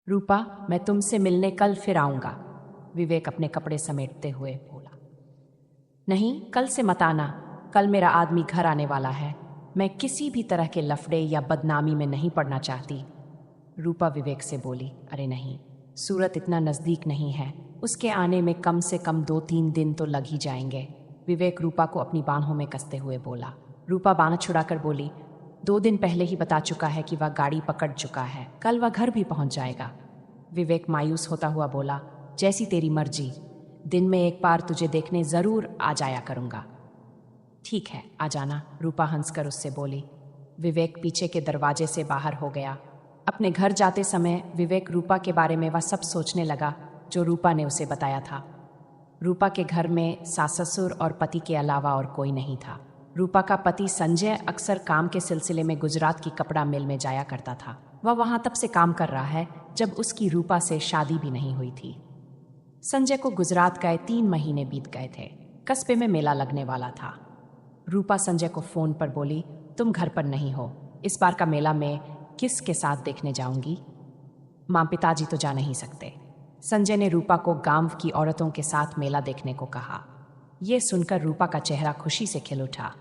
रूपा, मैं तुमसे मिलने कल फिर आऊंगा, विवेक अपने कपड़े समेटते हुए बोला। नहीं, कल से मत आना। कल मेरा आदमी घर आने वाला है। मैं किसी भी तरह के लफड़े या बदनामी में नहीं पड़ना चाहती। रूपा विवेक से बोली। अरे नहीं, सूरत इतना नजदीक नहीं है। उसके आने में कम से कम 2-3 दिन तो लग ही जाएंगे, विवेक रूपा को अपनी बाहों में कसते हुए बोला। रूपा बांह छुड़ाकर बोली, 2 दिन पहले ही बता चुका है कि वह गाड़ी पकड़ चुका है, कल वह घर भी पहुंच जाएगा। विवेक मायूस होता हुआ बोला, जैसी तेरी मर्जी, दिन में एक बार तुझे देखने जरूर आ जाया करूंगा। ठीक है, आ जाना, रूपा हंसकर उससे बोली। विवेक पीछे के दरवाजे से बाहर हो गया। अपने घर जाते समय विवेक रूपा के बारे में वह सब सोचने लगा जो रूपा ने उसे बताया था। रूपा के घर में सास ससुर और पति के अलावा और कोई नहीं था। रूपा का पति संजय अक्सर काम के सिलसिले में गुजरात की कपड़ा मिल में जाया करता था। वह वहां तब से काम कर रहा है जब उसकी रूपा से शादी भी नहीं हुई थी। संजय को गुजरात गए 3 महीने बीत गए थे। कस्बे में मेला लगने वाला था। रूपा संजय को फोन पर बोली, तुम घर पर नहीं हो, इस बार का मेला मैं किसके साथ देखने जाऊंगी? माँ पिताजी तो जा नहीं सकते। संजय ने रूपा को गांव की औरतों के साथ मेला देखने को कहा। यह सुनकर रूपा का चेहरा खुशी से खिल उठा।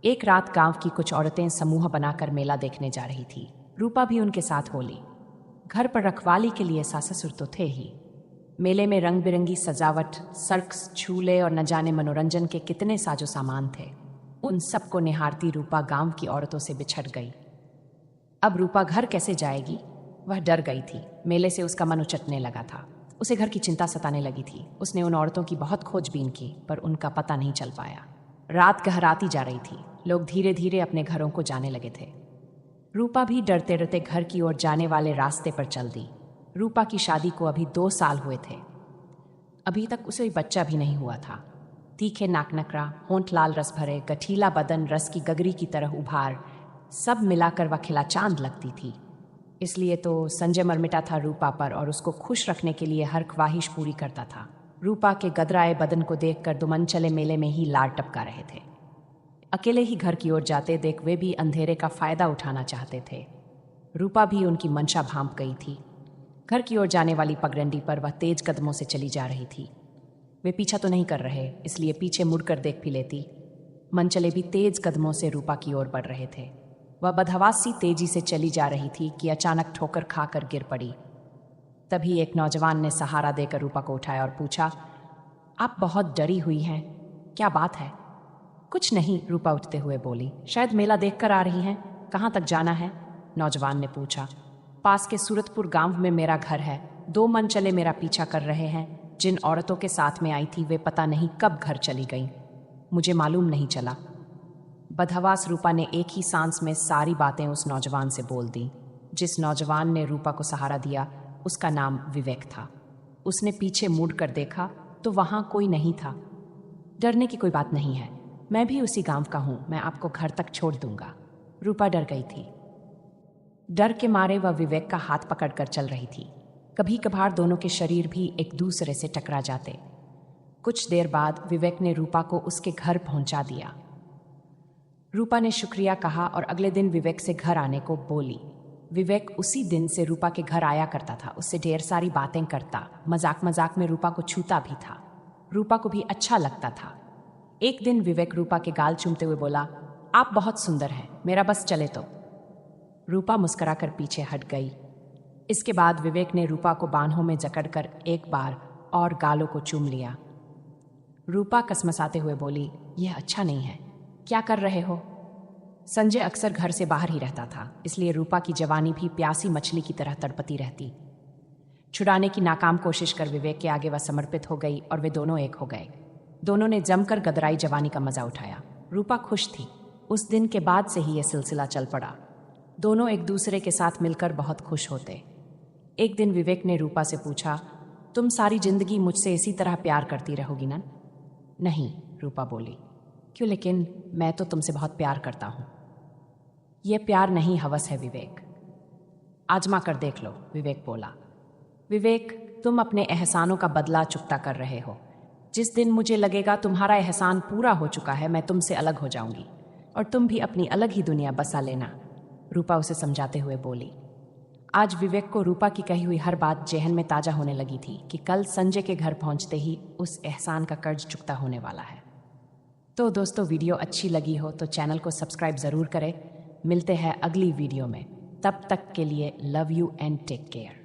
एक रात गांव की कुछ औरतें समूह बनाकर मेला देखने जा रही थी। रूपा भी उनके साथ हो ली। घर पर रखवाली के लिए सास ससुर तो थे ही। मेले में रंग बिरंगी सजावट, सर्कस, झूले और न जाने मनोरंजन के कितने साजो सामान थे। उन सबको निहारती रूपा गांव की औरतों से बिछड़ गई। अब रूपा घर कैसे जाएगी? वह डर गई थी। मेले से उसका मन उचटने लगा था। उसे घर की चिंता सताने लगी थी। उसने उन औरतों की बहुत खोजबीन की, पर उनका पता नहीं चल पाया। रात गहराती जा रही थी। लोग धीरे धीरे अपने घरों को जाने लगे थे। रूपा भी डरते डरते घर की ओर जाने वाले रास्ते पर चल दी। रूपा की शादी को अभी 2 साल हुए थे। अभी तक उसे बच्चा भी नहीं हुआ था। तीखे नाक नखरा, होंठ लाल रस भरे, गठीला बदन रस की गगरी की तरह उभार, सब मिलाकर वह खिला चांद लगती थी। इसलिए तो संजय मरमिटा था रूपा पर और उसको खुश रखने के लिए हर ख्वाहिश पूरी करता था। रूपा के गदराए बदन को देखकर दुमन चले मेले में ही लार टपका रहे थे। अकेले ही घर की ओर जाते देख वे भी अंधेरे का फायदा उठाना चाहते थे। रूपा भी उनकी मंशा भांप गई थी। घर की ओर जाने वाली पगडंडी पर वह तेज कदमों से चली जा रही थी। वे पीछा तो नहीं कर रहे, इसलिए पीछे मुड़कर देख भी लेती। मनचले भी तेज कदमों से रूपा की ओर बढ़ रहे थे। वह बदहवास सी तेजी से चली जा रही थी कि अचानक ठोकर खाकर गिर पड़ी। तभी एक नौजवान ने सहारा देकर रूपा को उठाया और पूछा, आप बहुत डरी हुई हैं, क्या बात है? कुछ नहीं, रूपा उठते हुए बोली। शायद मेला देखकर आ रही हैं। कहाँ तक जाना है? नौजवान ने पूछा। पास के सूरतपुर गांव में मेरा घर है। 2 मन चले मेरा पीछा कर रहे हैं। जिन औरतों के साथ में आई थी वे पता नहीं कब घर चली गईं। मुझे मालूम नहीं चला। बदहवास रूपा ने एक ही सांस में सारी बातें उस नौजवान से बोल दी। जिस नौजवान ने रूपा को सहारा दिया उसका नाम विवेक था। उसने पीछे मुड़कर देखा तो वहां कोई नहीं था। डरने की कोई बात नहीं है, मैं भी उसी गांव का हूं, मैं आपको घर तक छोड़ दूंगा। रूपा डर गई थी। डर के मारे वह विवेक का हाथ पकड़कर चल रही थी। कभी कभार दोनों के शरीर भी एक दूसरे से टकरा जाते। कुछ देर बाद विवेक ने रूपा को उसके घर पहुंचा दिया। रूपा ने शुक्रिया कहा और अगले दिन विवेक से घर आने को बोली। विवेक उसी दिन से रूपा के घर आया करता था, उससे ढेर सारी बातें करता, मजाक मजाक में रूपा को छूता भी था। रूपा को भी अच्छा लगता था। एक दिन विवेक रूपा के गाल चूमते हुए बोला, आप बहुत सुंदर हैं, मेरा बस चले तो। रूपा मुस्कुराकर पीछे हट गई। इसके बाद विवेक ने रूपा को बाहों में जकड़कर एक बार और गालों को चूम लिया। रूपा कसमसाते हुए बोली, यह अच्छा नहीं है, क्या कर रहे हो? संजय अक्सर घर से बाहर ही रहता था, इसलिए रूपा की जवानी भी प्यासी मछली की तरह तड़पती रहती। छुड़ाने की नाकाम कोशिश कर विवेक के आगे वह समर्पित हो गई और वे दोनों एक हो गए। दोनों ने जमकर गदराई जवानी का मजा उठाया। रूपा खुश थी। उस दिन के बाद से ही यह सिलसिला चल पड़ा। दोनों एक दूसरे के साथ मिलकर बहुत खुश होते। एक दिन विवेक ने रूपा से पूछा, तुम सारी जिंदगी मुझसे इसी तरह प्यार करती रहोगी ना? नहीं, रूपा बोली। क्यों? लेकिन मैं तो तुमसे बहुत प्यार करता हूं। यह प्यार नहीं, हवस है विवेक। आजमा कर देख लो, विवेक बोला। विवेक, तुम अपने एहसानों का बदला चुकता कर रहे हो। जिस दिन मुझे लगेगा तुम्हारा एहसान पूरा हो चुका है, मैं तुमसे अलग हो जाऊंगी और तुम भी अपनी अलग ही दुनिया बसा लेना, रूपा उसे समझाते हुए बोली। आज विवेक को रूपा की कही हुई हर बात जेहन में ताजा होने लगी थी कि कल संजय के घर पहुंचते ही उस एहसान का कर्ज चुकता होने वाला है। तो दोस्तों, वीडियो अच्छी लगी हो तो चैनल को सब्सक्राइब ज़रूर करें। मिलते हैं अगली वीडियो में, तब तक के लिए love you and take care.